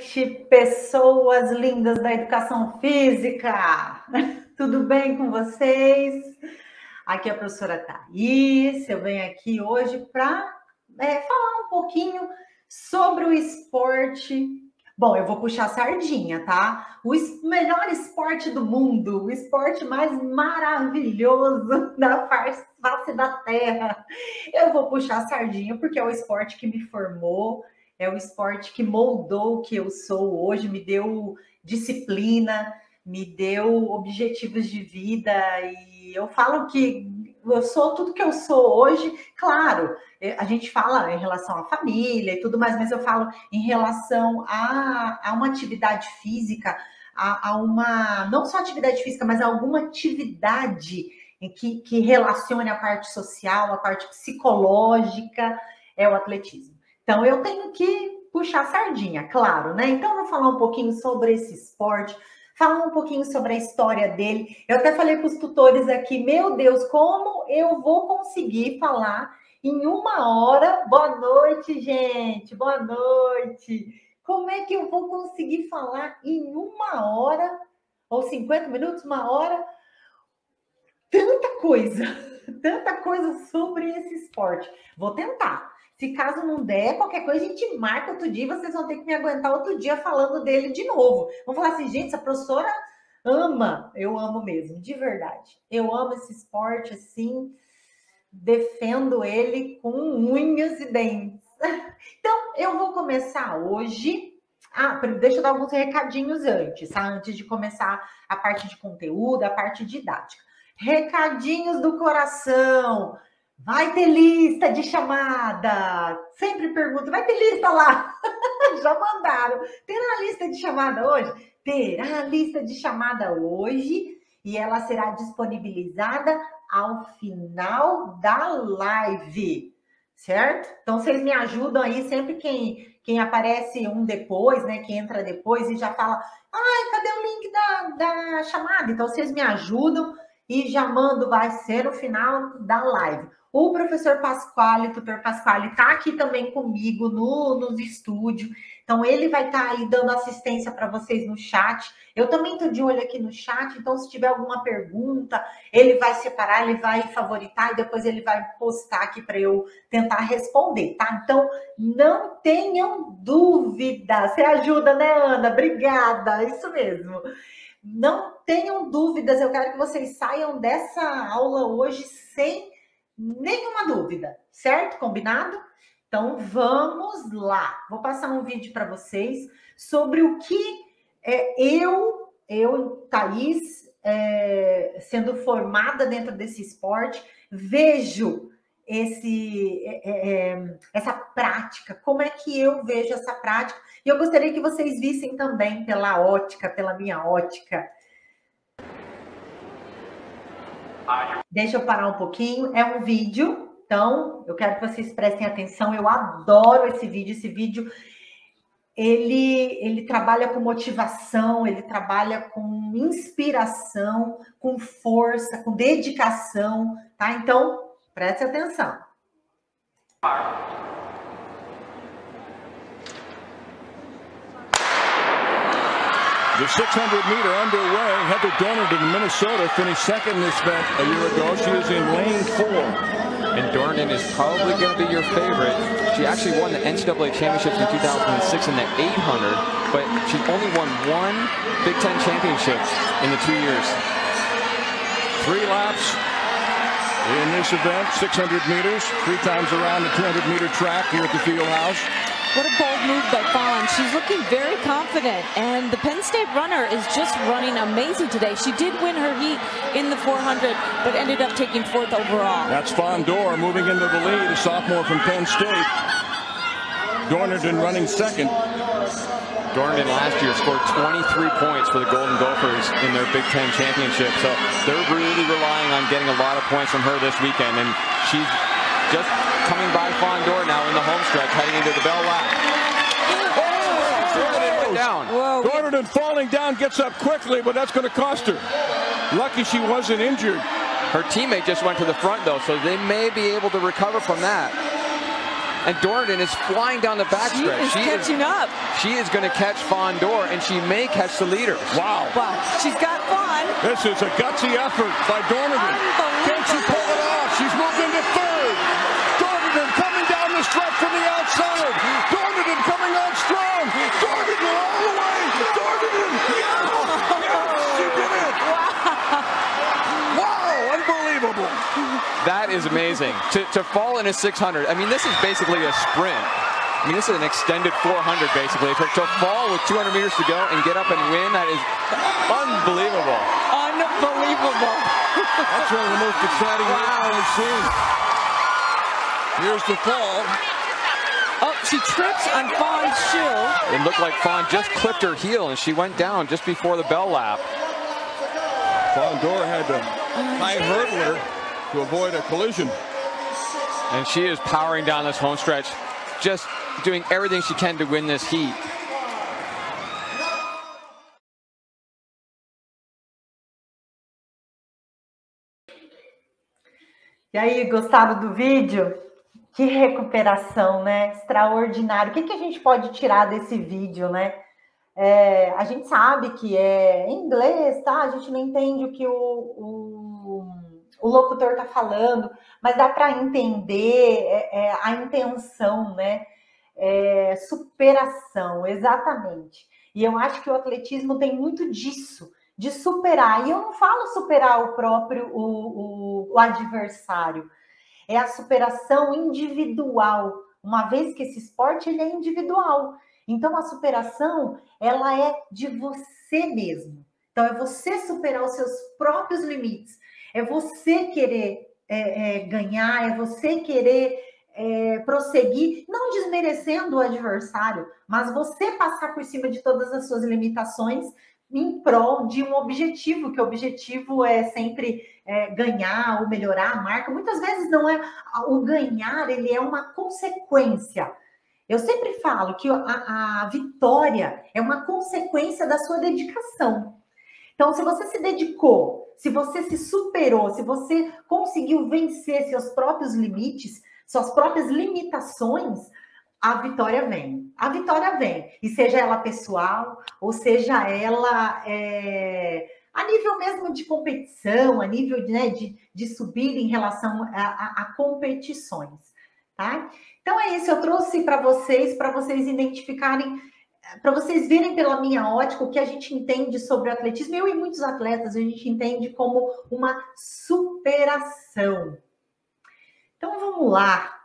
noite, pessoas lindas da educação física. Tudo bem com vocês? Aqui é a professora Thaís. Eu venho aqui hoje para falar um pouquinho sobre o esporte. Bom, eu vou puxar a sardinha, tá? O melhor esporte do mundo, o esporte mais maravilhoso da face da Terra. Eu vou puxar a sardinha porque é o esporte que me formou, é o esporte que moldou o que eu sou hoje, me deu disciplina, me deu objetivos de vida, e eu falo que eu sou tudo que eu sou hoje. Claro, a gente fala em relação à família e tudo mais, mas eu falo em relação a uma atividade física, a uma, não só atividade física, mas a alguma atividade que relacione a parte social, a parte psicológica, é o atletismo. Então, eu tenho que puxar a sardinha, claro, né? Então, eu vou falar um pouquinho sobre esse esporte, falar um pouquinho sobre a história dele. Eu até falei para os tutores aqui, meu Deus, como eu vou conseguir falar em 1 hora? Boa noite, gente, boa noite. Como é que eu vou conseguir falar em 1 hora, ou 50 minutos, 1 hora, tanta coisa sobre esse esporte? Vou tentar. Se caso não der, qualquer coisa a gente marca outro dia, vocês vão ter que me aguentar outro dia falando dele de novo. Vamos falar assim, gente, essa professora ama. Eu amo mesmo, de verdade. Eu amo esse esporte, assim, defendo ele com unhas e dentes. Então, eu vou começar hoje. Deixa eu dar alguns recadinhos antes, tá? Antes de começar a parte de conteúdo, a parte didática. Recadinhos do coração. Vai ter lista de chamada? Sempre pergunto, vai ter lista lá? Já mandaram. Terá lista de chamada hoje? Terá lista de chamada hoje e ela será disponibilizada ao final da live, certo? Então, vocês me ajudam aí, sempre quem aparece um depois, né? Quem entra depois e já fala, cadê o link da chamada? Então, vocês me ajudam e já mando, vai ser no final da live. O professor Pasquale, o tutor Pasquale, está aqui também comigo nos estúdios. Então, ele vai estar aí dando assistência para vocês no chat. Eu também estou de olho aqui no chat, então, se tiver alguma pergunta, ele vai separar, ele vai favoritar e depois ele vai postar aqui para eu tentar responder, tá? Então, não tenham dúvida. Você ajuda, né, Ana? Obrigada, isso mesmo. Não tenham dúvidas, eu quero que vocês saiam dessa aula hoje sem nenhuma dúvida, certo? Combinado? Então, vamos lá. Vou passar um vídeo para vocês sobre o que eu, Thaís, sendo formada dentro desse esporte, vejo essa prática, como é que eu vejo essa prática. E eu gostaria que vocês vissem também pela minha ótica. Deixa eu parar um pouquinho. É um vídeo, então eu quero que vocês prestem atenção. Eu adoro esse vídeo. Esse vídeo, ele trabalha com motivação, ele trabalha com inspiração, com força, com dedicação, tá? Então, preste atenção. The 600-meter underway. Heather Dornard in Minnesota finished second in this event a year ago. She is in lane 4. And Dornard is probably going to be your favorite. She actually won the NCAA championships in 2006 in the 800, but she's only won 1 Big Ten championship in the 2 years. 3 laps in this event, 600 meters, 3 times around the 200-meter track here at the field house. What a bold move by Fawn. She's looking very confident, and the Penn State runner is just running amazing today. She did win her heat in the 400, but ended up taking 4th overall. That's Fawn Dorr moving into the lead, a sophomore from Penn State. Dornard running second. Dornard last year scored 23 points for the Golden Gophers in their Big Ten championship, so they're really relying on getting a lot of points from her this weekend, and she's just coming by Fawn Dorr now in the home stretch, heading into the bell lap. Dornard falling down, gets up quickly, but that's going to cost her. Lucky she wasn't injured. Her teammate just went to the front, though, so they may be able to recover from that. And Dornan is flying down the backstretch. She is catching up. She is going to catch Fawn Dor, and she may catch the leaders. Wow. But she's got Fawn. This is a gutsy effort by Dornan. Can she pull it off? She's moved into third. Dornan coming down the stretch from the outside. Dornan coming on strong. Dornan all the way. Dornan. Yes, she did it. Wow, unbelievable. That is amazing. To fall in a 600, I mean, this is basically a sprint. I mean, this is an extended 400, basically. To fall with 200 meters to go and get up and win, that is unbelievable. Unbelievable. That's one of the most exciting things I've seen. Here's the fall. Oh, she trips on Fawn's shoe. It looked like Fawn just clipped her heel, and she went down just before the bell lap. Fawn Dor had to high hurdler to avoid a collision. And she is powering down this home stretch, just doing everything she can to win this heat. E aí, gostaram do vídeo? Que recuperação, né? Extraordinário. O que a gente pode tirar desse vídeo, né? A gente sabe que é em inglês, tá? A gente não entende o que o locutor tá falando, mas dá para entender a intenção, né? Superação, exatamente. E eu acho que o atletismo tem muito disso, de superar. E eu não falo superar o próprio o adversário. É a superação individual, uma vez que esse esporte ele é individual. Então, a superação, ela é de você mesmo. Então, é você superar os seus próprios limites. É você querer ganhar, é você querer prosseguir, não desmerecendo o adversário, mas você passar por cima de todas as suas limitações em prol de um objetivo, que o objetivo é sempre ganhar ou melhorar a marca. Muitas vezes não é o ganhar, ele é uma consequência. Eu sempre falo que a vitória é uma consequência da sua dedicação. Então, se você se dedicou, se você se superou, se você conseguiu vencer seus próprios limites, suas próprias limitações, a vitória vem. A vitória vem. E seja ela pessoal, ou seja ela a nível mesmo de competição, a nível de subir em relação a competições, tá? Então é isso, eu trouxe para vocês identificarem, para vocês verem pela minha ótica o que a gente entende sobre o atletismo. Eu e muitos atletas, a gente entende como uma superação. Então vamos lá.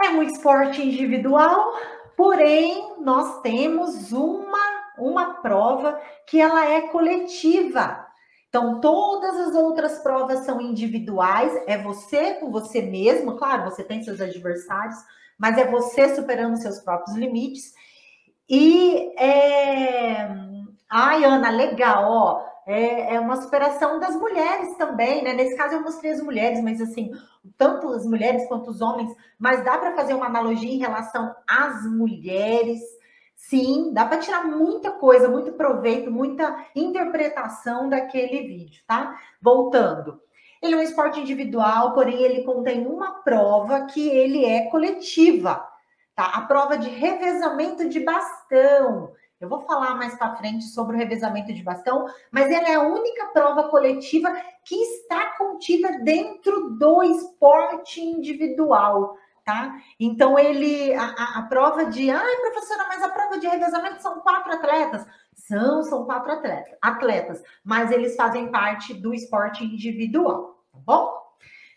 É um esporte individual, porém nós temos uma prova que ela é coletiva. Então, todas as outras provas são individuais, é você com você mesmo, claro, você tem seus adversários, mas é você superando seus próprios limites. E, ai, Ana, legal, ó, é uma superação das mulheres também, né? Nesse caso eu mostrei as mulheres, mas assim, tanto as mulheres quanto os homens, mas dá para fazer uma analogia em relação às mulheres. Sim, dá para tirar muita coisa, muito proveito, muita interpretação daquele vídeo, tá? Voltando. Ele é um esporte individual, porém ele contém uma prova que ele é coletiva, tá? A prova de revezamento de bastão. Eu vou falar mais para frente sobre o revezamento de bastão, mas ela é a única prova coletiva que está contida dentro do esporte individual. Tá? Então, a prova de... Ai, professora, mas a prova de revezamento são 4 atletas. São 4 atletas, mas eles fazem parte do esporte individual, tá bom?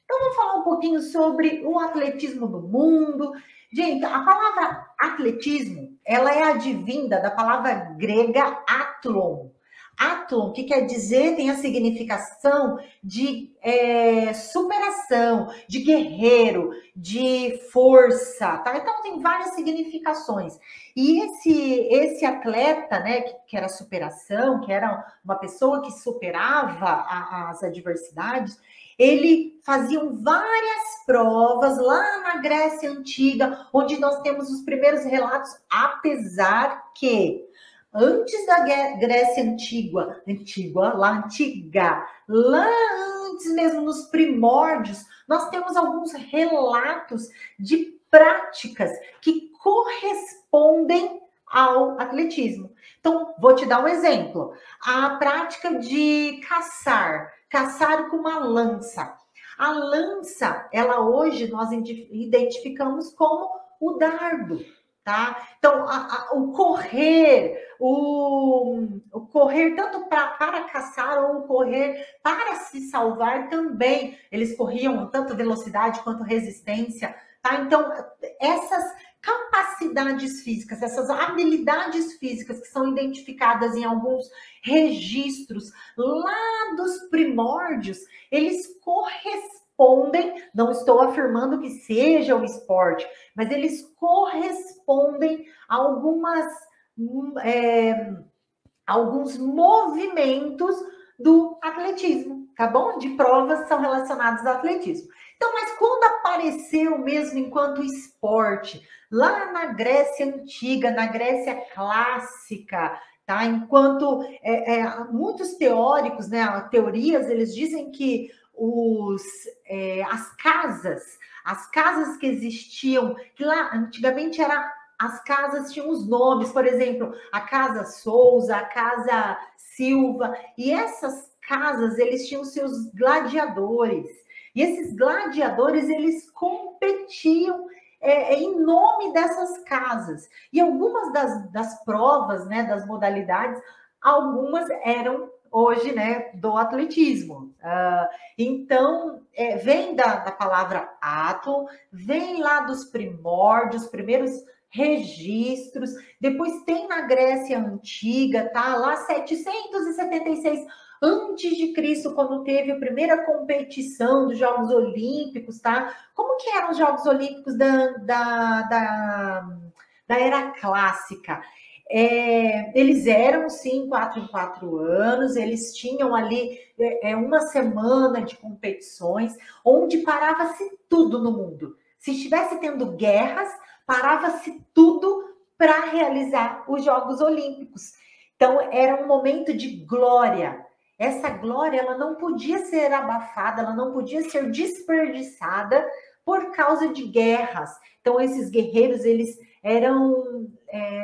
Então, vamos falar um pouquinho sobre o atletismo no mundo. Gente, a palavra atletismo, ela é advinda da palavra grega atlon. Atlon, que quer dizer, tem a significação de superação, de guerreiro, de força, tá? Então tem várias significações. E esse atleta, né, que era superação, que era uma pessoa que superava as adversidades, ele fazia várias provas lá na Grécia Antiga, onde nós temos os primeiros relatos, apesar que Antes da Grécia antiga, lá antes mesmo, nos primórdios, nós temos alguns relatos de práticas que correspondem ao atletismo. Então, vou te dar um exemplo. A prática de caçar com uma lança. A lança, ela hoje nós identificamos como o dardo, tá? Então, o correr tanto para caçar ou correr para se salvar também. Eles corriam tanto velocidade quanto resistência, tá? Então, essas capacidades físicas, essas habilidades físicas que são identificadas em alguns registros lá dos primórdios, eles correspondem, não estou afirmando que seja o esporte, mas eles correspondem a alguns movimentos do atletismo, tá bom? De provas que são relacionadas ao atletismo. Então, mas quando apareceu mesmo enquanto esporte, lá na Grécia Antiga, na Grécia Clássica, tá? Enquanto muitos teóricos, né, teorias, eles dizem que as casas que existiam, que lá antigamente as casas tinham os nomes, por exemplo, a Casa Souza, a Casa Silva, e essas casas, eles tinham seus gladiadores. E esses gladiadores, eles competiam em nome dessas casas. E algumas das provas, né, das modalidades, algumas eram hoje, né, do atletismo. Então, vem da palavra ato, vem lá dos primórdios, primeiros registros, depois tem na Grécia Antiga, tá? Lá 776 antes de Cristo, quando teve a primeira competição dos Jogos Olímpicos, tá? Como que eram os Jogos Olímpicos da Era Clássica? Eles eram, sim, 4 em 4 anos, eles tinham ali uma semana de competições, onde parava-se tudo no mundo. Se estivesse tendo guerras, parava-se tudo para realizar os Jogos Olímpicos. Então, era um momento de glória. Essa glória, ela não podia ser abafada, ela não podia ser desperdiçada por causa de guerras. Então, esses guerreiros, eles eram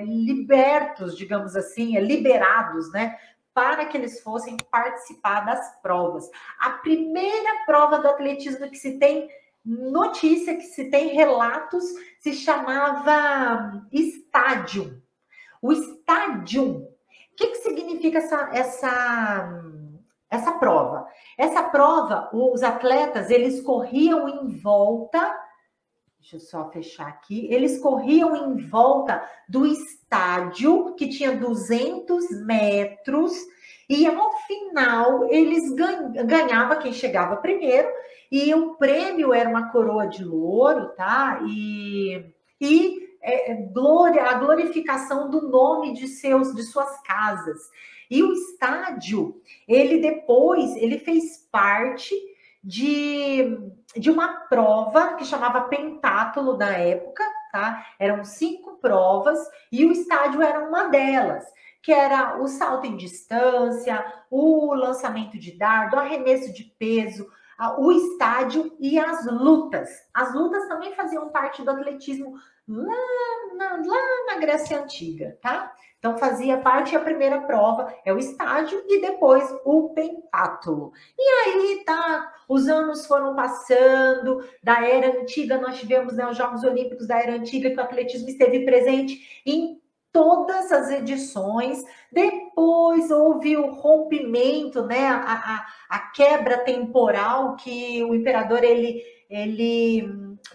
libertos, digamos assim, liberados, né? Para que eles fossem participar das provas. A primeira prova do atletismo que se tem notícia, que se tem relatos, se chamava estádio. O estádio. O que significa essa prova? Essa prova, os atletas, eles corriam em volta, deixa eu só fechar aqui, eles corriam em volta do estádio, que tinha 200 metros, e ao final eles ganhavam quem chegava primeiro, e o prêmio era uma coroa de louro, tá? A glorificação do nome de suas casas. E o estádio, ele fez parte de uma prova que chamava pentátulo na época, tá? Eram 5 provas e o estádio era uma delas, que era o salto em distância, o lançamento de dardo, o arremesso de peso, o estádio e as lutas. As lutas também faziam parte do atletismo lá na Grécia Antiga, tá? Então, fazia parte, a primeira prova é o estádio e depois o pentátulo. E aí, tá, os anos foram passando, da Era Antiga nós tivemos, né, os Jogos Olímpicos da Era Antiga, que o atletismo esteve presente em todas as edições. Depois houve o rompimento, né, a quebra temporal, que o imperador, ele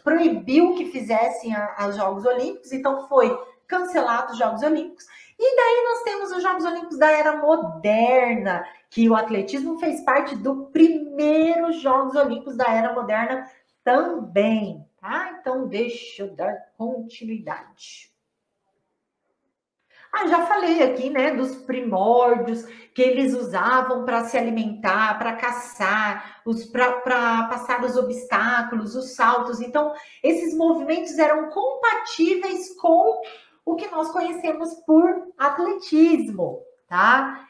proibiu que fizessem os Jogos Olímpicos, então foi cancelado os Jogos Olímpicos. E daí nós temos os Jogos Olímpicos da Era Moderna, que o atletismo fez parte do primeiro Jogos Olímpicos da Era Moderna também, tá? Então, deixa eu dar continuidade. Já falei aqui, né, dos primórdios que eles usavam para se alimentar, para caçar, para passar os obstáculos, os saltos. Então, esses movimentos eram compatíveis com o que nós conhecemos por atletismo, tá?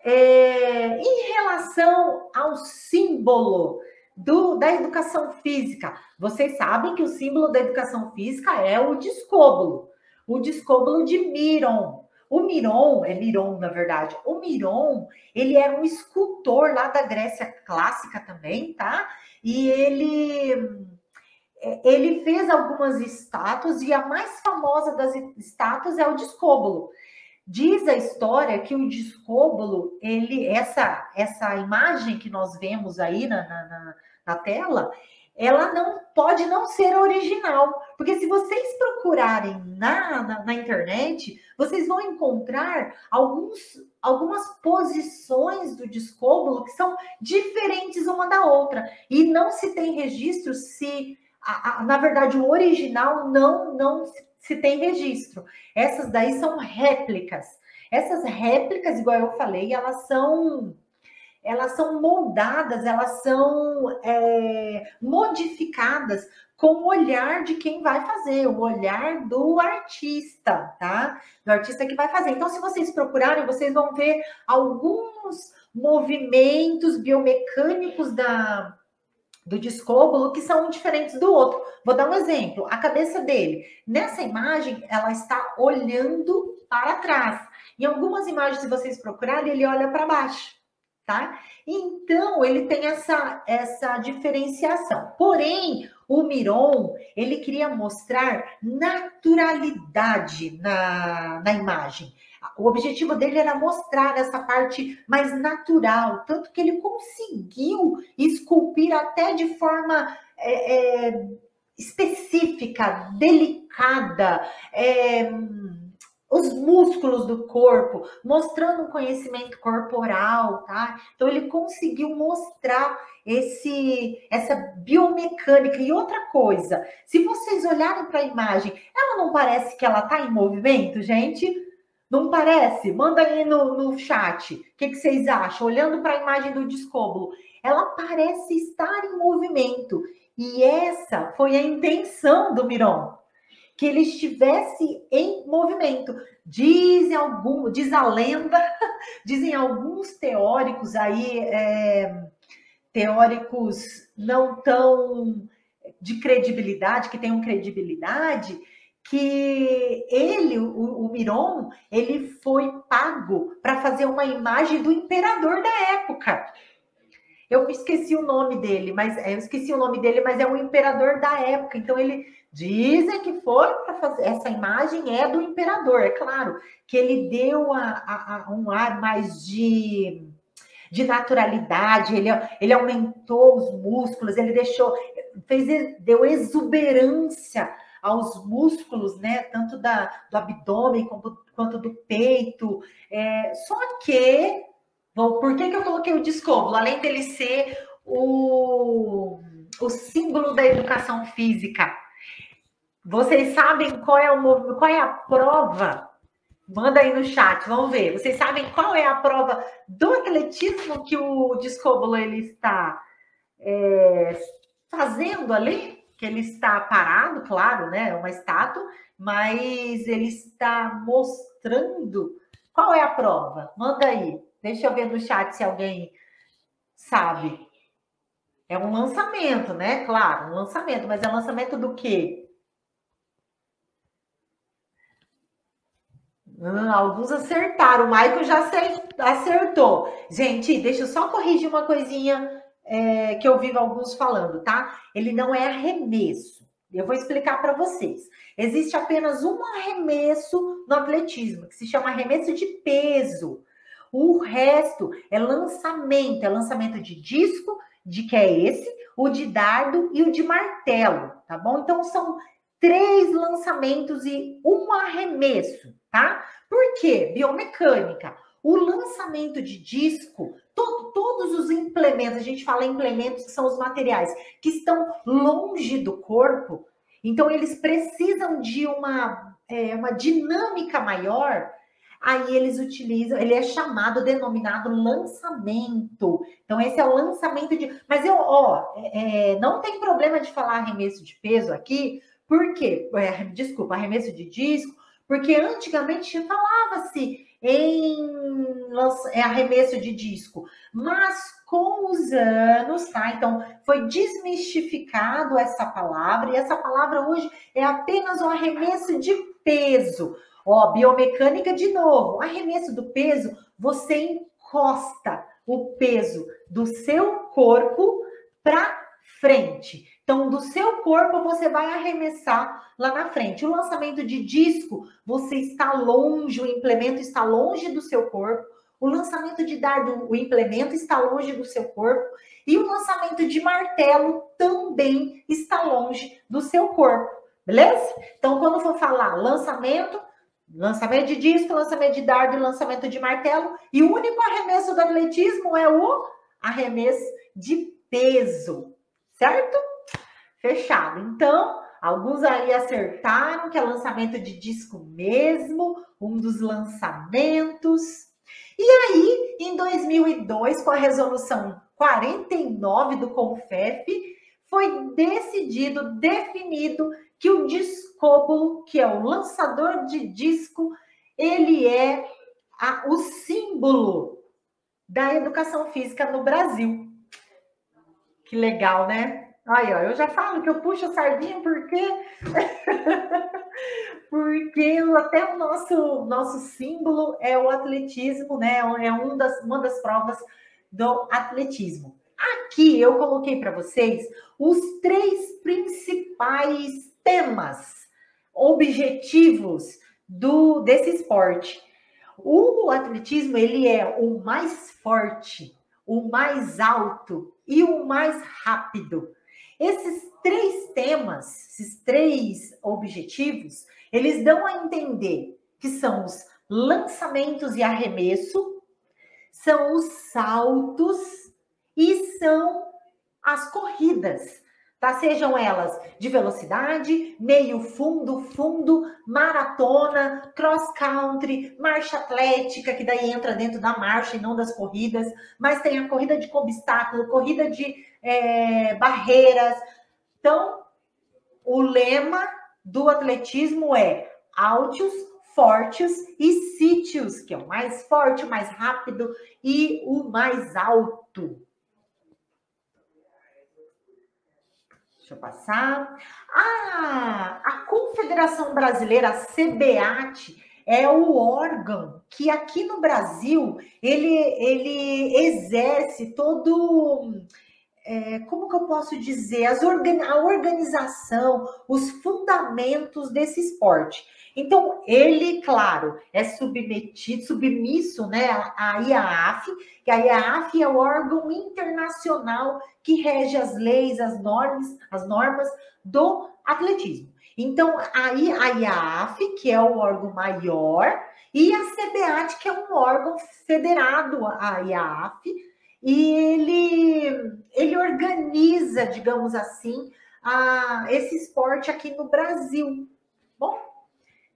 Em relação ao símbolo da educação física, vocês sabem que o símbolo da educação física é o discóbolo de Miron. O Miron, na verdade, o Miron, ele era um escultor lá da Grécia clássica também, tá? E ele fez algumas estátuas, e a mais famosa das estátuas é o discóbolo. Diz a história que o discóbolo, essa imagem que nós vemos aí na tela, ela não pode não ser original, porque se vocês procurarem na internet, vocês vão encontrar algumas posições do discóbolo que são diferentes uma da outra, e não se tem registro se, na verdade, o original não se tem registro. Essas daí são réplicas. Essas réplicas, igual eu falei, elas são moldadas, elas são modificadas com o olhar de quem vai fazer, o olhar do artista, tá? Do artista que vai fazer. Então, se vocês procurarem, vocês vão ver alguns movimentos biomecânicos do discóbolo que são diferentes do outro. Vou dar um exemplo. A cabeça dele. Nessa imagem, ela está olhando para trás. Em algumas imagens, se vocês procurarem, ele olha para baixo. Tá? Então, ele tem essa diferenciação. Porém, o Miron, ele queria mostrar naturalidade na imagem. O objetivo dele era mostrar essa parte mais natural, tanto que ele conseguiu esculpir até de forma específica, delicada, os músculos do corpo, mostrando um conhecimento corporal, tá? Então, ele conseguiu mostrar essa biomecânica. E outra coisa, se vocês olharem para a imagem, ela não parece que ela está em movimento, gente? Não parece? Manda aí no chat. O que vocês acham? Olhando para a imagem do discóbolo, ela parece estar em movimento. E essa foi a intenção do Miron, que ele estivesse em movimento. Diz a lenda, dizem alguns teóricos aí, teóricos não tão de credibilidade, que tenham credibilidade, que o Miron, ele foi pago para fazer uma imagem do imperador da época. Eu esqueci o nome dele, mas é o imperador da época. Então, dizem que foi para fazer essa imagem do imperador. É claro que ele deu um ar mais de naturalidade, ele aumentou os músculos, ele deu exuberância aos músculos, né? Tanto do abdômen quanto do peito. Só que, por que eu coloquei o discóbolo? Além dele ser o símbolo da educação física, vocês sabem qual é a prova? Manda aí no chat, vamos ver. Vocês sabem qual é a prova do atletismo que o discóbolo ele está fazendo ali? Que ele está parado, claro, né? É uma estátua, mas ele está mostrando. Qual é a prova? Manda aí. Deixa eu ver no chat se alguém sabe. É um lançamento, né? Claro, um lançamento. Mas é lançamento do quê? Alguns acertaram. O Michael já acertou. Gente, deixa eu só corrigir uma coisinha que eu vi alguns falando, tá? Ele não é arremesso. Eu vou explicar para vocês. Existe apenas um arremesso no atletismo, que se chama arremesso de peso. O resto é lançamento de disco, que é esse, o de dardo e o de martelo, tá bom? Então, são 3 lançamentos e um arremesso, tá? Por quê? Biomecânica. O lançamento de disco, todos os implementos, a gente fala implementos que são os materiais que estão longe do corpo, então eles precisam de uma dinâmica maior. Aí eles utilizam, ele é denominado lançamento. Então, esse é o lançamento de... Mas não tem problema de falar arremesso de peso aqui, por quê? Arremesso de disco, Porque antigamente falava-se em arremesso de disco, mas com os anos, tá? Então, foi desmistificado essa palavra, e essa palavra hoje é apenas um arremesso de peso. Ó, biomecânica de novo. Arremesso do peso, você encosta o peso do seu corpo para frente. Então, do seu corpo, você vai arremessar lá na frente. O lançamento de disco, você está longe, o implemento está longe do seu corpo. O lançamento de dardo, o implemento está longe do seu corpo. E o lançamento de martelo também está longe do seu corpo. Beleza? Então, quando for falar lançamento de disco, lançamento de dardo e lançamento de martelo. E o único arremesso do atletismo é o arremesso de peso. Certo? Fechado. Então, alguns aí acertaram que é lançamento de disco mesmo, um dos lançamentos. E aí, em 2002, com a resolução 49 do CONFEF, foi definido que o discóbulo, que é o lançador de disco, ele é o símbolo da educação física no Brasil. Que legal, né? Aí, ó, eu já falo que eu puxo a sardinha porque até o nosso símbolo é o atletismo, né? É uma das provas do atletismo. Aqui eu coloquei para vocês os 3 principais temas, objetivos desse esporte. O atletismo, ele é o mais forte, o mais alto e o mais rápido. Esses 3 temas, esses 3 objetivos, eles dão a entender que são os lançamentos e arremesso, são os saltos e são as corridas, tá? Sejam elas de velocidade, meio fundo, maratona, cross country, marcha atlética, que daí entra dentro da marcha e não das corridas, mas tem a corrida de obstáculo, corrida de barreiras. Então, o lema do atletismo é Altius, Fortius e Citius, que é o mais forte, o mais rápido e o mais alto. Deixa eu passar. A Confederação Brasileira, a CBAT, é o órgão que aqui no Brasil, ele exerce todo... como que eu posso dizer? A organização, os fundamentos desse esporte. Então, ele, claro, é submisso, né, à IAAF, que a IAAF é o órgão internacional que rege as leis, as normas do atletismo. Então, aí a IAAF, que é o órgão maior, e a CBAT, que é um órgão federado à IAAF, e ele organiza, digamos assim, esse esporte aqui no Brasil. Bom,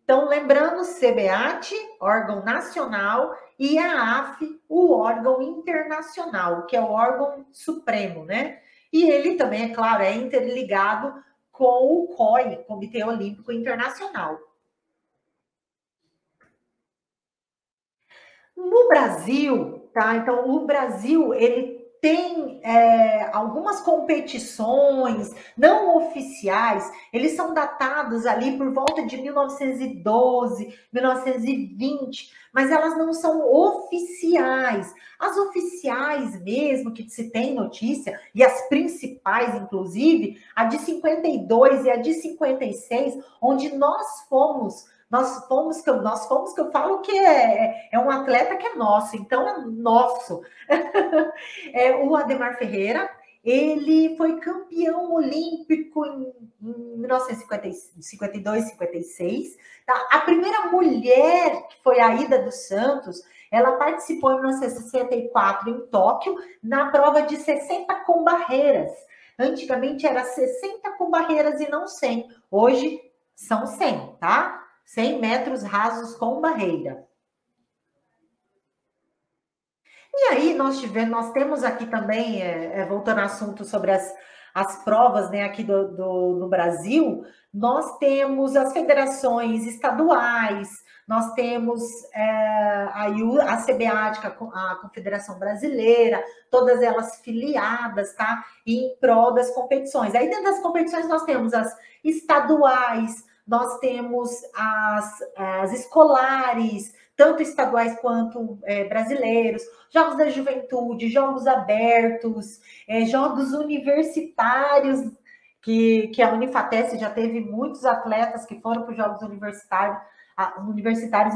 então, lembrando, CBAT, órgão nacional, e a AF, o órgão internacional, que é o órgão supremo, né? E ele também, é claro, é interligado com o COI, Comitê Olímpico Internacional. No Brasil, tá? Então, o Brasil, ele tem algumas competições não oficiais, eles são datados ali por volta de 1912, 1920, mas elas não são oficiais. As oficiais mesmo, que se tem notícia, e as principais, inclusive, a de 52 e a de 56, onde nós fomos, que eu falo que é um atleta que é nosso, então é nosso. O Ademar Ferreira, ele foi campeão olímpico em 1952, 56. Tá? A primeira mulher, que foi a Ida dos Santos, ela participou em 1964 em Tóquio, na prova de 60 com barreiras. Antigamente era 60 com barreiras e não 100. Hoje são 100, tá? 100 metros rasos com barreira. E aí nós temos aqui também, voltando ao assunto sobre as provas, né, aqui no Brasil, nós temos as federações estaduais, nós temos a CBAT, a Confederação Brasileira, todas elas filiadas, tá? Em prol das competições. Aí dentro das competições nós temos as estaduais, nós temos as escolares, tanto estaduais quanto brasileiros, jogos da juventude, jogos abertos, jogos universitários, que a Unifatesc já teve muitos atletas que foram para os jogos universitários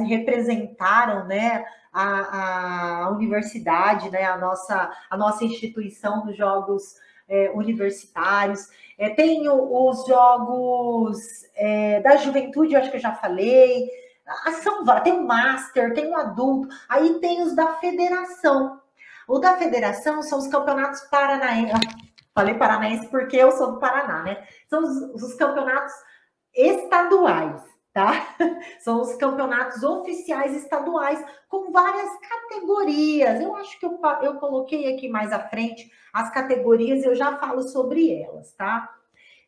e representaram, né, a universidade, né, a nossa instituição dos jogos universitários. Tem os jogos da juventude, eu acho que eu já falei. Tem o Master, tem o adulto, aí tem os da federação. O da federação são os campeonatos paranaenses. Falei paranaense porque eu sou do Paraná, né? São os campeonatos estaduais, tá? São os campeonatos oficiais estaduais com várias categorias. Eu acho que eu coloquei aqui mais à frente as categorias, eu já falo sobre elas, tá?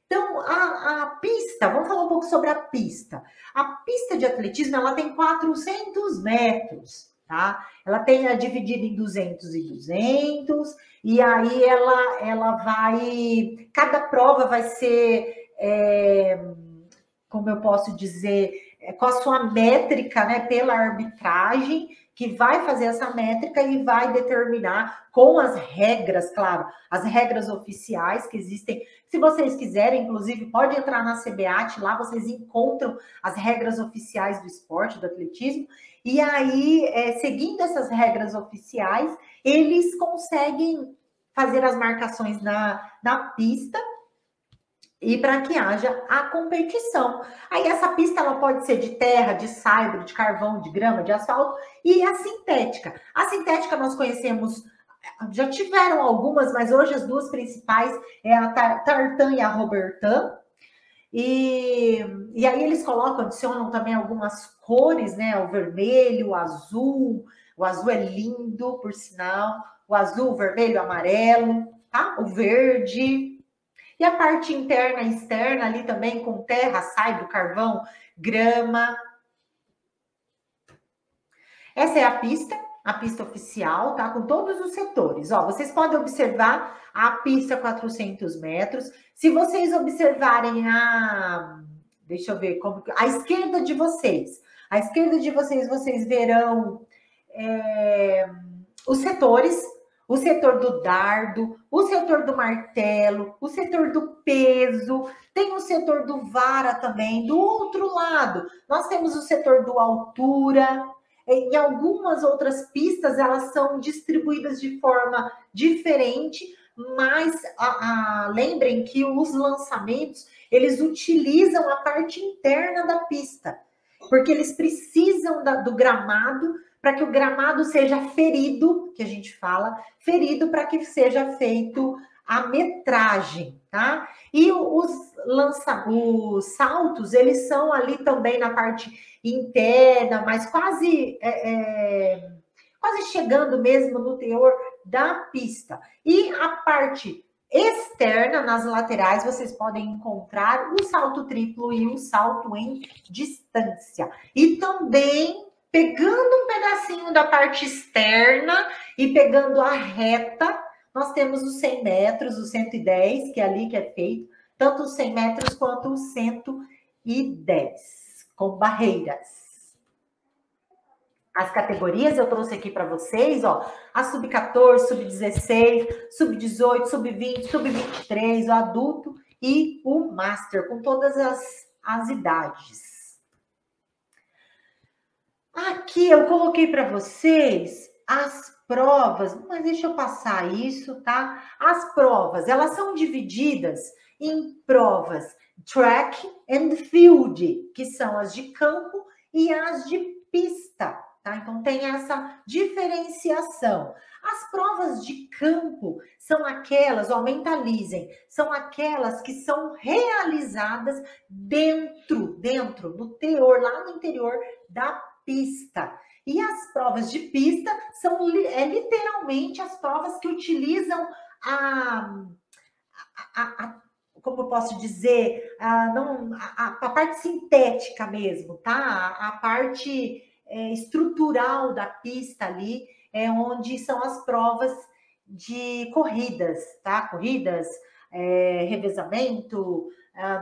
Então, a pista, vamos falar um pouco sobre a pista. A pista de atletismo, ela tem 400 metros, tá? Ela tem dividida em 200 e 200, e aí ela vai... Cada prova vai ser, como eu posso dizer, com a sua métrica, né, pela arbitragem, que vai fazer essa métrica e vai determinar com as regras, claro, as regras oficiais que existem. Se vocês quiserem, inclusive, pode entrar na CBAT, lá vocês encontram as regras oficiais do esporte, do atletismo, e aí, seguindo essas regras oficiais, eles conseguem fazer as marcações na pista, e para que haja a competição. Aí essa pista ela pode ser de terra, de saibro, de carvão, de grama, de asfalto, e a sintética. A sintética nós conhecemos, já tiveram algumas, mas hoje as duas principais é a Tartan e a Robertan. E aí eles adicionam também algumas cores, né? O vermelho, o azul é lindo, por sinal. O azul, o vermelho, o amarelo, tá? O verde. E a parte interna e externa ali também com terra, saibro, carvão, grama. Essa é a pista oficial, tá? Com todos os setores. Ó, vocês podem observar a pista 400 metros. Se vocês observarem deixa eu ver, a esquerda de vocês. À esquerda de vocês, vocês verão os setores. O setor do dardo, o setor do martelo, o setor do peso, tem o setor do vara também. Do outro lado, nós temos o setor do altura. Em algumas outras pistas, elas são distribuídas de forma diferente, mas lembrem que os lançamentos, eles utilizam a parte interna da pista, porque eles precisam do gramado, para que o gramado seja ferido, que a gente fala, ferido para que seja feito a metragem, tá? E os saltos, eles são ali também na parte interna, mas quase chegando mesmo no teor da pista. E a parte externa, nas laterais, vocês podem encontrar o salto triplo e o salto em distância. E também pegando um pedacinho da parte externa e pegando a reta, nós temos os 100 metros, os 110, que é ali que é feito, tanto os 100 metros quanto os 110, com barreiras. As categorias eu trouxe aqui para vocês, ó, a sub-14, sub-16, sub-18, sub-20, sub-23, o adulto e o master, com todas as idades. Aqui eu coloquei para vocês as provas, mas deixa eu passar isso, tá? As provas, elas são divididas em provas track and field, que são as de campo e as de pista, tá? Então tem essa diferenciação. As provas de campo são aquelas, ó, mentalizem, são aquelas que são realizadas dentro, no teor, lá no interior da pista. E as provas de pista são literalmente as provas que utilizam como eu posso dizer, a parte sintética mesmo, tá? A parte estrutural da pista ali é onde são as provas de corridas, tá? Corridas, revezamento,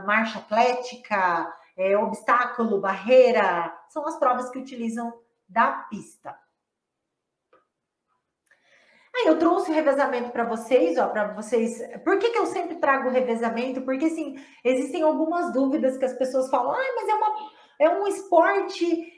marcha atlética, obstáculo, barreira, são as provas que utilizam da pista. Aí eu trouxe o revezamento para vocês, ó, para vocês. Por que eu sempre trago o revezamento? Porque, assim, existem algumas dúvidas que as pessoas falam, mas é um esporte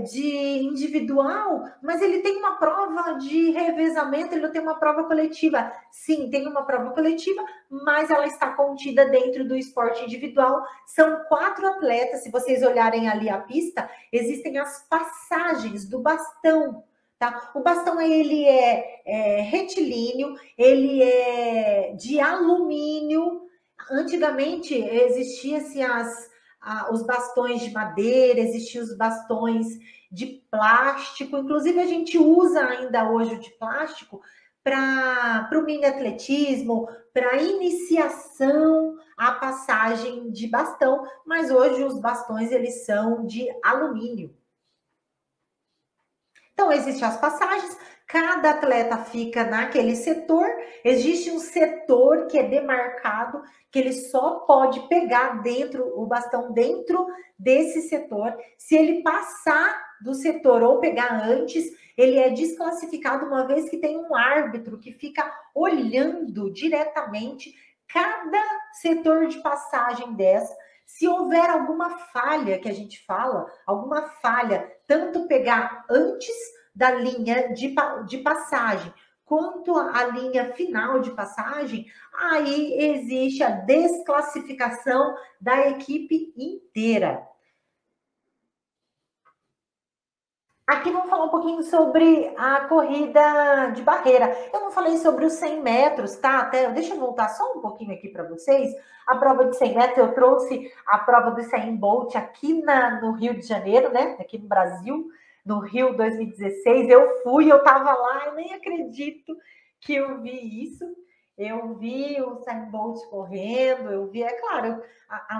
de individual, mas ele tem uma prova de revezamento, ele não tem uma prova coletiva. Sim, tem uma prova coletiva, mas ela está contida dentro do esporte individual. São 4 atletas, se vocês olharem ali a pista, existem as passagens do bastão. Tá? O bastão ele é retilíneo, ele é de alumínio. Antigamente existiam os bastões de madeira, existiam os bastões de plástico. Inclusive a gente usa ainda hoje o de plástico para o mini atletismo, para iniciação à passagem de bastão. Mas hoje os bastões eles são de alumínio. Então, existem as passagens, cada atleta fica naquele setor, existe um setor que é demarcado, que ele só pode pegar o bastão dentro desse setor. Se ele passar do setor ou pegar antes, ele é desclassificado, uma vez que tem um árbitro que fica olhando diretamente cada setor de passagem dessa. Se houver alguma falha, que a gente fala, alguma falha, tanto pegar antes da linha de passagem, quanto a linha final de passagem, aí existe a desclassificação da equipe inteira. Aqui vamos falar um pouquinho sobre a corrida de barreira. Eu não falei sobre os 100 metros, tá? Deixa eu voltar só um pouquinho aqui para vocês. A prova de 100 metros, eu trouxe a prova do Usain Bolt aqui no Rio de Janeiro, né? Aqui no Brasil, no Rio 2016. Eu estava lá, eu nem acredito que eu vi isso. Eu vi o Usain Bolt correndo, eu vi, é claro,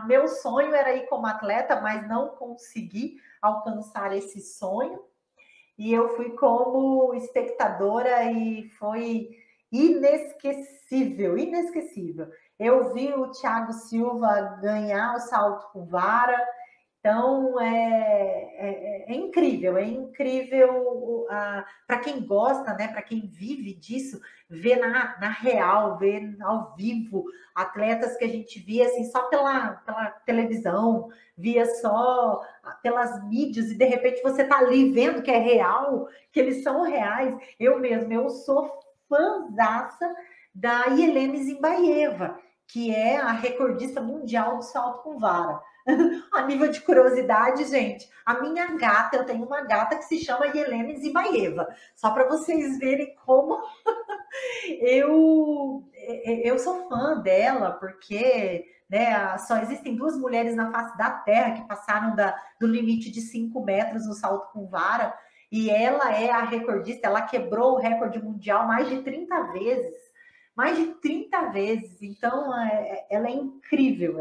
meu sonho era ir como atleta, mas não consegui alcançar esse sonho. E eu fui como espectadora e foi inesquecível, inesquecível. Eu vi o Thiago Silva ganhar o salto com vara, então é incrível para quem gosta, né? Para quem vive disso, ver na real, ver ao vivo atletas que a gente via assim só pela televisão, via só pelas mídias, e de repente você tá ali vendo que é real, que eles são reais. Eu sou fãzaça da Yelena Zimbayeva, que é a recordista mundial do salto com vara. A nível de curiosidade, gente, eu tenho uma gata que se chama Yelena Zimbayeva, só para vocês verem como eu sou fã dela, porque, né, só existem 2 mulheres na face da Terra que passaram do limite de 5 metros no salto com vara, e ela é a recordista, ela quebrou o recorde mundial mais de 30 vezes. Mais de 30 vezes. Então, ela é incrível.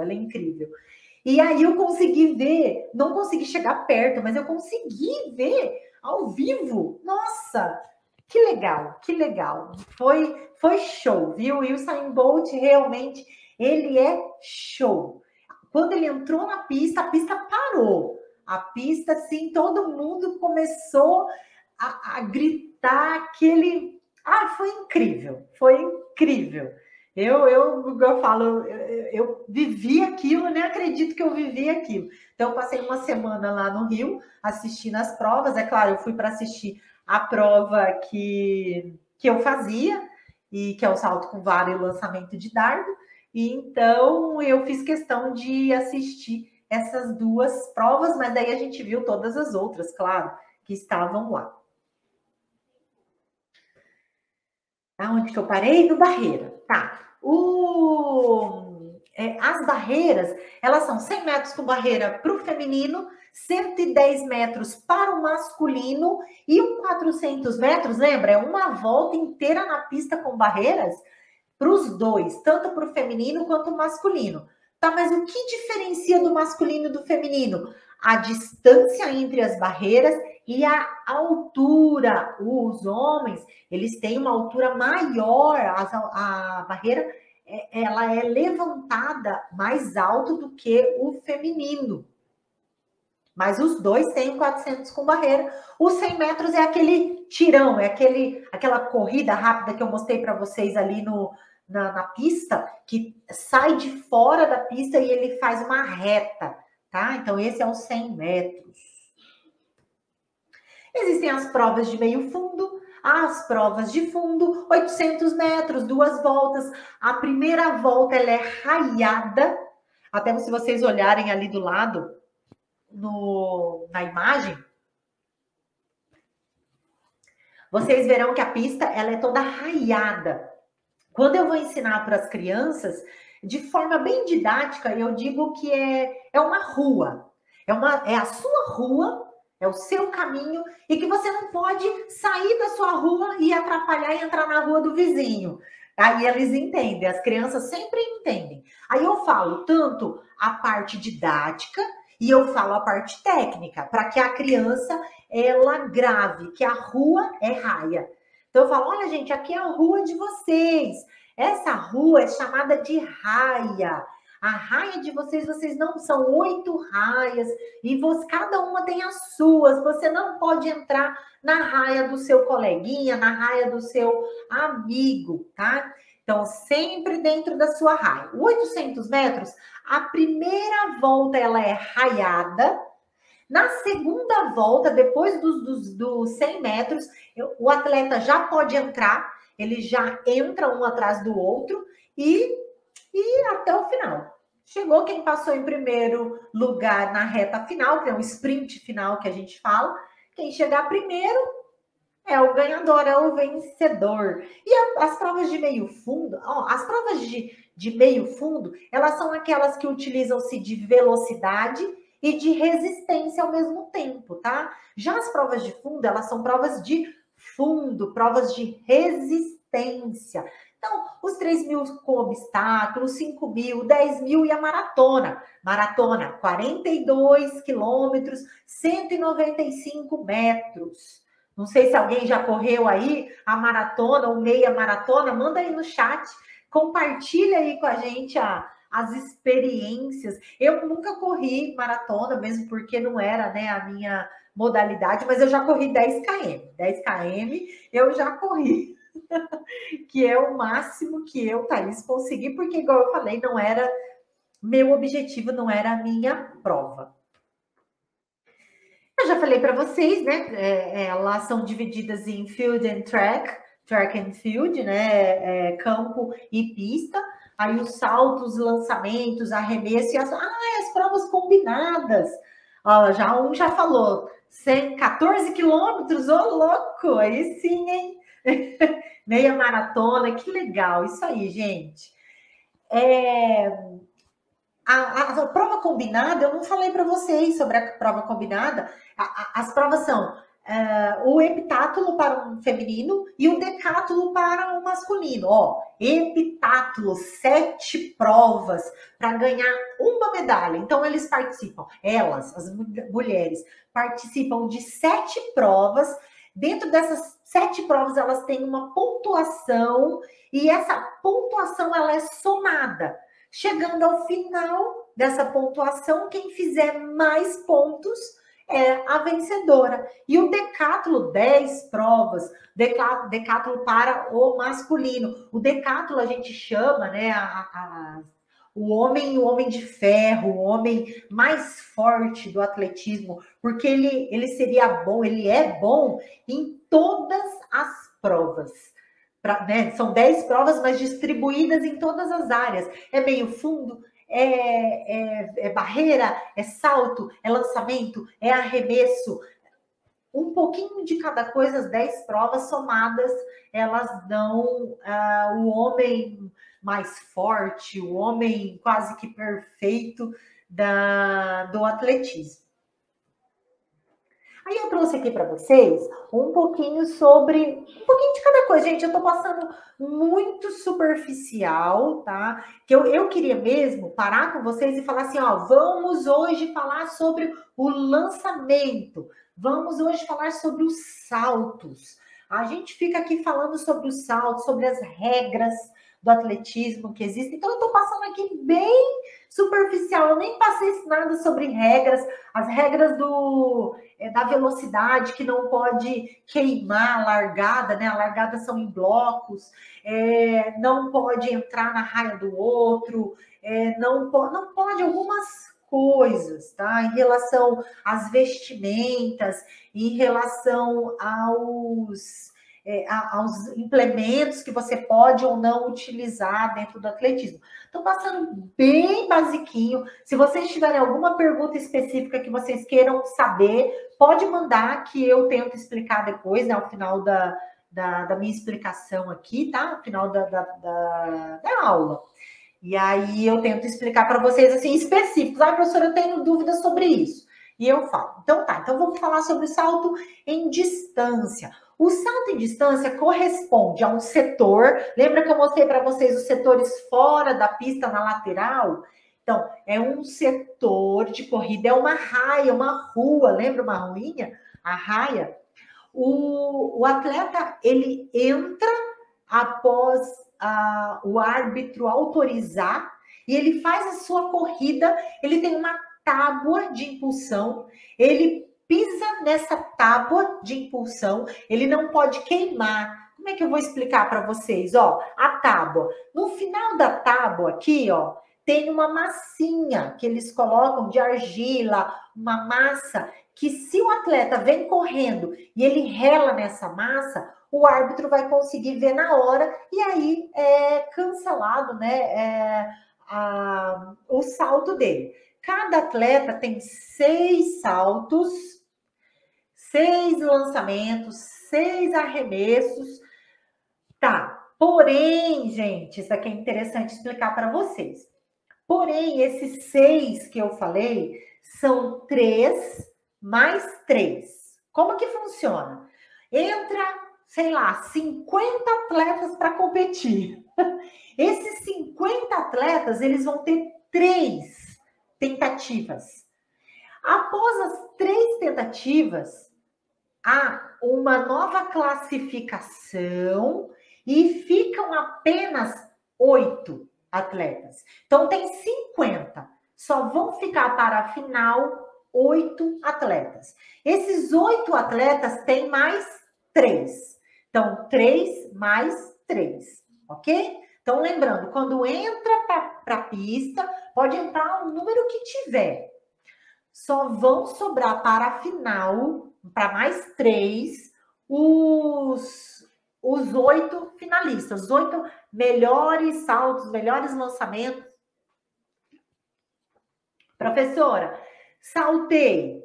E aí eu consegui ver, não consegui chegar perto, mas eu consegui ver ao vivo. Nossa, que legal. Foi show, viu? E o Usain Bolt realmente, ele é show. Quando ele entrou na pista, a pista parou. A pista, assim, todo mundo começou a gritar aquele... foi incrível. Eu falo, eu vivi aquilo, nem acredito que eu vivi aquilo. Então, eu passei uma semana lá no Rio, assistindo as provas. É claro, eu fui para assistir a prova que eu fazia, e que é o salto com vara e o lançamento de dardo. E então, eu fiz questão de assistir essas 2 provas, mas daí a gente viu todas as outras, claro, que estavam lá. Aonde que eu parei? No barreira. Tá. As barreiras, elas são 100 metros com barreira para o feminino, 110 metros para o masculino e 400 metros, lembra? É uma volta inteira na pista com barreiras. para os dois, tanto para o feminino quanto o masculino. Tá, mas o que diferencia do masculino e do feminino? A distância entre as barreiras e a altura. Os homens, eles têm uma altura maior, a barreira ela é levantada mais alto do que o feminino. Mas os dois têm 400 com barreira. Os 100 metros é aquele tirão, é aquela corrida rápida que eu mostrei para vocês ali na pista, que sai de fora da pista e ele faz uma reta, tá? Então, esse é os 100 metros. Existem as provas de meio fundo, as provas de fundo, 800 metros, 2 voltas. A primeira volta, ela é raiada. Até se vocês olharem ali do lado, na imagem, vocês verão que a pista, ela é toda raiada. Quando eu vou ensinar para as crianças, de forma bem didática, eu digo que é uma rua. É a sua rua, é o seu caminho, e que você não pode sair da sua rua e atrapalhar e entrar na rua do vizinho. Aí eles entendem, as crianças sempre entendem. Aí eu falo tanto a parte didática e eu falo a parte técnica, para que a criança, ela grave, que a rua é raia. Então eu falo, olha gente, aqui é a rua de vocês. Essa rua é chamada de raia. A raia de vocês não são 8 raias e cada uma tem as suas. Você não pode entrar na raia do seu coleguinha, na raia do seu amigo, tá? Então, sempre dentro da sua raia. 800 metros, a primeira volta ela é raiada. Na segunda volta, depois dos 100 metros, o atleta já pode entrar, ele já entra um atrás do outro e até o final. Chegou quem passou em primeiro lugar na reta final, que é um sprint final que a gente fala. Quem chegar primeiro é o ganhador, é o vencedor. E as provas de meio fundo, as provas de meio fundo, elas são aquelas que utilizam-se de velocidade e de resistência ao mesmo tempo, tá? Já as provas de fundo, elas são provas de fundo, provas de resistência. Então, os 3.000 com obstáculos, 5.000, 10.000 e a maratona. Maratona, 42 quilômetros, 195 metros. Não sei se alguém já correu aí a maratona ou meia maratona, manda aí no chat, compartilha aí com a gente as experiências. Eu nunca corri maratona, mesmo porque não era, né, a minha modalidade, mas eu já corri 10 km. 10 km eu já corri, que é o máximo que eu, Thaís, consegui, porque, igual eu falei, não era meu objetivo, não era a minha prova. Eu já falei para vocês, né? Elas são divididas em field and track and field, né? Campo e pista. Aí os saltos, lançamentos, arremesso e as provas combinadas. Já falou, 14 quilômetros, ô louco, aí sim, hein? Meia maratona, que legal, isso aí, gente. A prova combinada, eu não falei para vocês sobre a prova combinada. As provas são o heptátulo para o feminino e o decátulo para o masculino. Heptátulo, 7 provas para ganhar uma medalha. Então, eles participam, as mulheres, participam de 7 provas. Dentro dessas 7 provas, elas têm uma pontuação e essa pontuação ela é somada. Chegando ao final dessa pontuação, quem fizer mais pontos é a vencedora. E o decátulo, 10 provas, decátulo para o masculino. O decátulo a gente chama, né, o homem de ferro, o homem mais forte do atletismo, porque ele seria bom, ele é bom em todas as provas. Né? São 10 provas, mas distribuídas em todas as áreas. É meio fundo, é barreira, é salto, é lançamento, é arremesso. Um pouquinho de cada coisa, as 10 provas somadas, elas dão o homem mais forte, o homem quase que perfeito do atletismo. Aí eu trouxe aqui para vocês um pouquinho de cada coisa. Gente, eu tô passando muito superficial, tá? Que eu queria mesmo parar com vocês e falar assim, ó, vamos hoje falar sobre o lançamento, vamos hoje falar sobre os saltos. A gente fica aqui falando sobre os saltos, sobre as regras do atletismo que existem. Então, eu tô passando aqui bem superficial. Eu nem passei nada sobre regras, as regras da velocidade, que não pode queimar a largada, né? A largada são em blocos, não pode entrar na raia do outro, não pode algumas coisas, tá? Em relação às vestimentas, em relação aos implementos que você pode ou não utilizar dentro do atletismo. Estou passando bem basiquinho. Se vocês tiverem alguma pergunta específica que vocês queiram saber, pode mandar que eu tento explicar depois, né, ao final da minha explicação aqui, tá? Ao final da aula. E aí eu tento explicar para vocês, assim, específicos. Ah, professora, eu tenho dúvidas sobre isso. E eu falo. Então tá, então vamos falar sobre o salto em distância. O salto em distância corresponde a um setor. Lembra que eu mostrei para vocês os setores fora da pista, na lateral? Então, é um setor de corrida, é uma raia, uma rua. Lembra uma ruinha? A raia. O atleta, ele entra após o árbitro autorizar e ele faz a sua corrida. Ele tem uma tábua de impulsão, ele pisa nessa tábua de impulsão, ele não pode queimar. Como é que eu vou explicar para vocês? Ó, a tábua. No final da tábua aqui, ó, tem uma massinha que eles colocam de argila, uma massa, que se o atleta vem correndo e ele rela nessa massa, o árbitro vai conseguir ver na hora e aí é cancelado, né, o salto dele. Cada atleta tem 6 saltos, 6 lançamentos, 6 arremessos. Tá, porém, gente, isso aqui é interessante explicar para vocês. Porém, esses 6 que eu falei são 3 mais 3. Como que funciona? Entra, sei lá, 50 atletas para competir. Esses 50 atletas, eles vão ter 3 tentativas. Após as 3 tentativas, há uma nova classificação e ficam apenas 8 atletas. Então, tem 50. Só vão ficar para a final 8 atletas. Esses 8 atletas têm mais 3. Então, 3 mais 3, ok? Então, lembrando, quando entra para a pista, pode entrar o número que tiver. Só vão sobrar para a final, para mais 3, os 8 finalistas, os 8 melhores saltos, melhores lançamentos. Professora, saltei,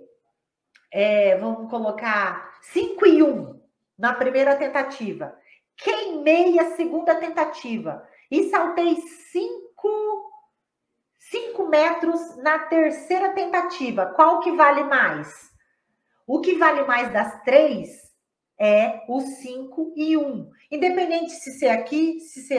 vamos colocar 5 e 1 na primeira tentativa. Queimei a segunda tentativa e saltei 5 metros na terceira tentativa. Qual que vale mais? O que vale mais das 3 é o 5 e 1. Independente se ser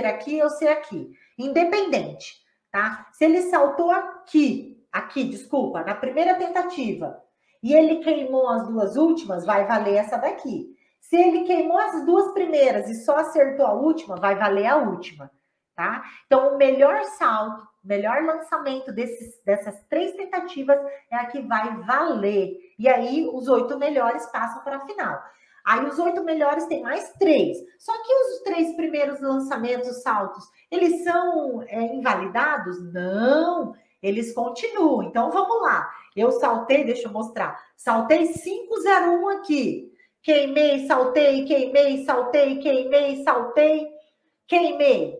aqui ou ser aqui. Independente, tá? Se ele saltou aqui, desculpa, na primeira tentativa, e ele queimou as 2 últimas, vai valer essa daqui. Se ele queimou as 2 primeiras e só acertou a última, vai valer a última, tá? Então, o melhor salto, o melhor lançamento dessas 3 tentativas é a que vai valer. E aí, os 8 melhores passam para a final. Aí, os 8 melhores têm mais 3. Só que os 3 primeiros lançamentos, saltos, eles são invalidados? Não, eles continuam. Então, vamos lá. Eu saltei, deixa eu mostrar. Saltei 501 aqui. Queimei, saltei, queimei, saltei, queimei, saltei, queimei.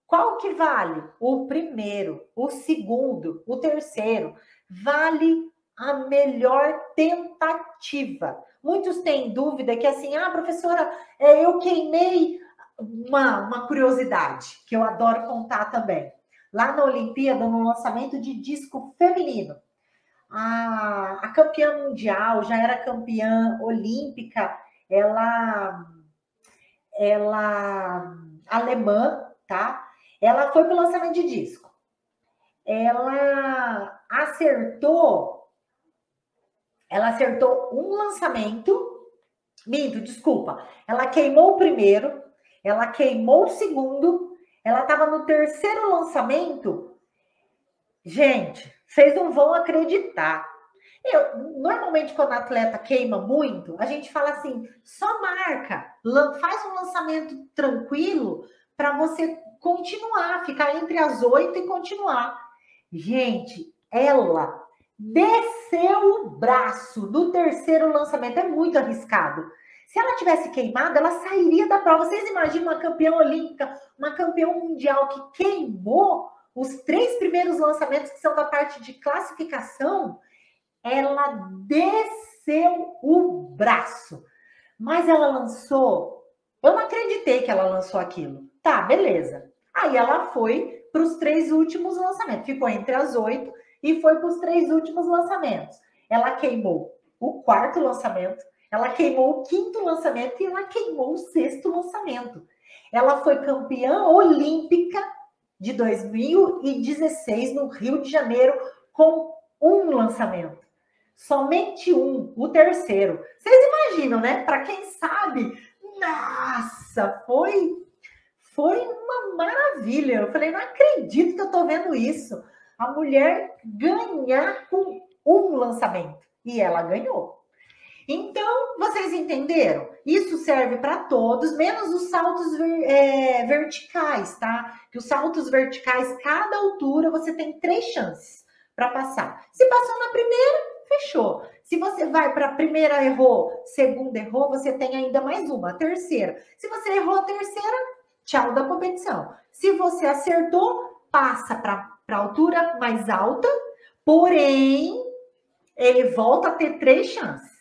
Qual que vale? O primeiro, o segundo, o terceiro. Vale a melhor tentativa. Muitos têm dúvida que assim, professora, eu queimei uma curiosidade, que eu adoro contar também. Lá na Olimpíada, no lançamento de disco feminino, a campeã mundial, já era campeã olímpica, ela alemã, tá? Ela foi pro lançamento de disco. Ela acertou um lançamento, desculpa. Ela queimou o primeiro, ela queimou o segundo, ela estava no terceiro lançamento. Gente, vocês não vão acreditar. Normalmente, quando a atleta queima muito, a gente fala assim, só marca, faz um lançamento tranquilo para você continuar, ficar entre as 8 e continuar. Gente, ela desceu o braço no terceiro lançamento, é muito arriscado. Se ela tivesse queimado, ela sairia da prova. Vocês imaginam uma campeã olímpica, uma campeã mundial que queimou os 3 primeiros lançamentos que são da parte de classificação? Ela desceu o braço. Mas ela lançou... Eu não acreditei que ela lançou aquilo. Tá, beleza. Aí ela foi para os 3 últimos lançamentos. Ficou entre as 8 e foi para os 3 últimos lançamentos. Ela queimou o 4º lançamento, ela queimou o 5º lançamento e ela queimou o 6º lançamento. Ela foi campeã olímpica de 2016 no Rio de Janeiro com um lançamento. Somente um, o terceiro. Vocês imaginam, né? Para quem sabe, nossa, foi uma maravilha. Eu falei, não acredito que eu tô vendo isso. A mulher ganhar com um lançamento. E ela ganhou. Então, vocês entenderam? Isso serve para todos, menos os saltos verticais, tá? Que os saltos verticais, cada altura, você tem 3 chances para passar. Se passou na primeira, fechou. Se você vai para a primeira, errou, segunda, errou, você tem ainda mais uma, a terceira. Se você errou a terceira, tchau da competição. Se você acertou, passa para a altura mais alta, porém, ele volta a ter 3 chances.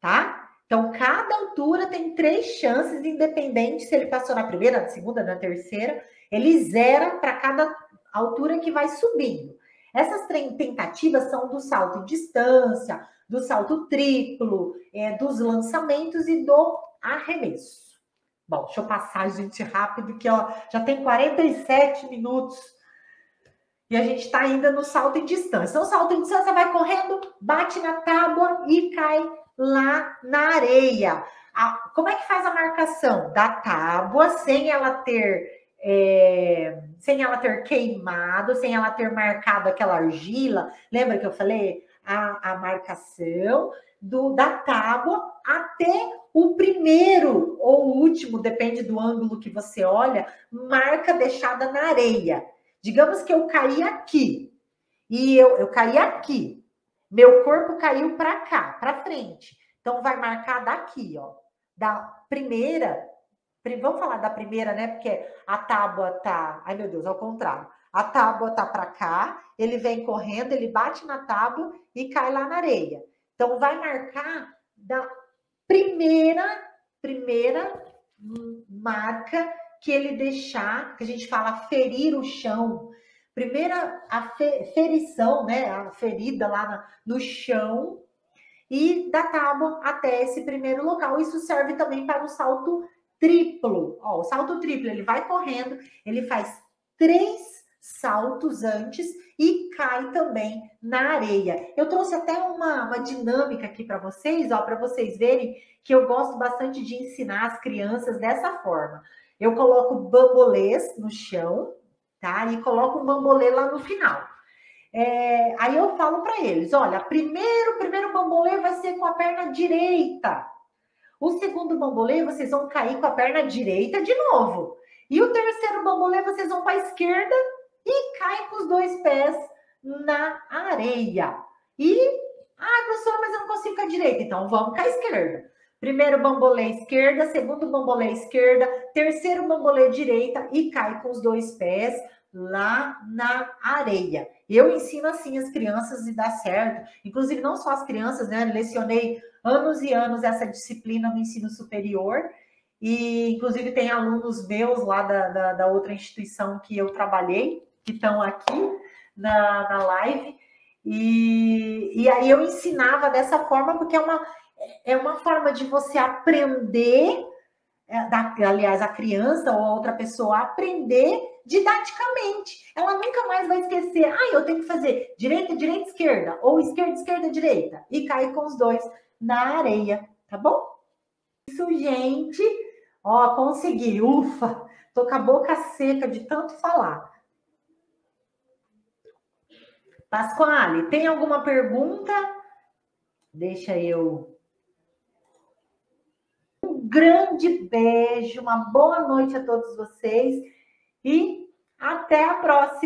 Tá? Então, cada altura tem 3 chances, independente se ele passou na primeira, na segunda, na terceira, ele zera para cada altura que vai subindo. Essas tentativas são do salto em distância, do salto triplo, dos lançamentos e do arremesso. Bom, deixa eu passar, gente, rápido, que ó, já tem 47 minutos e a gente está ainda no salto em distância. Então, o salto em distância vai correndo, bate na tábua e cai lá na areia. Como é que faz a marcação? Da tábua, sem ela ter queimado, sem ela ter marcado aquela argila. Lembra que eu falei? A marcação da tábua até o primeiro ou o último, depende do ângulo que você olha, marca deixada na areia. Digamos que eu caí aqui e eu caí aqui. Meu corpo caiu para cá, para frente. Então, vai marcar daqui, ó. Da primeira. Vamos falar da primeira, né? Porque a tábua tá... Ai, meu Deus, ao contrário. A tábua tá para cá, ele vem correndo, ele bate na tábua e cai lá na areia. Então, vai marcar da primeira marca que ele deixar, que a gente fala ferir o chão. Primeira a ferição, né? A ferida lá no chão e da tábua até esse primeiro local. Isso serve também para o salto triplo. Ó, o salto triplo, ele vai correndo, ele faz 3 saltos antes e cai também na areia. Eu trouxe até uma dinâmica aqui para vocês, ó, para vocês verem que eu gosto bastante de ensinar as crianças dessa forma. Eu coloco bambolês no chão, tá? E coloco um bambolê lá no final. Aí eu falo para eles, olha, o primeiro bambolê vai ser com a perna direita. O segundo bambolê, vocês vão cair com a perna direita de novo. E o terceiro bambolê, vocês vão para a esquerda e caem com os 2 pés na areia. Professora, mas eu não consigo com a direita. Então, vamos com a esquerda. Primeiro bambolê esquerda, segundo bambolê esquerda, terceiro bambolê direita e cai com os 2 pés lá na areia. Eu ensino assim as crianças e dá certo. Inclusive, não só as crianças, né? Lecionei anos e anos essa disciplina no ensino superior. E, inclusive, tem alunos meus lá da outra instituição que eu trabalhei, que estão aqui na live. E aí eu ensinava dessa forma, porque é uma forma de você aprender aliás, a criança ou a outra pessoa aprender didaticamente. Ela nunca mais vai esquecer. Eu tenho que fazer direita, direita, esquerda, ou esquerda, esquerda, direita, e cair com os dois na areia, tá bom? Isso, gente. Ó, consegui. Ufa! Tô com a boca seca de tanto falar. Pasquale, tem alguma pergunta? Deixa eu... Um grande beijo, uma boa noite a todos vocês e até a próxima.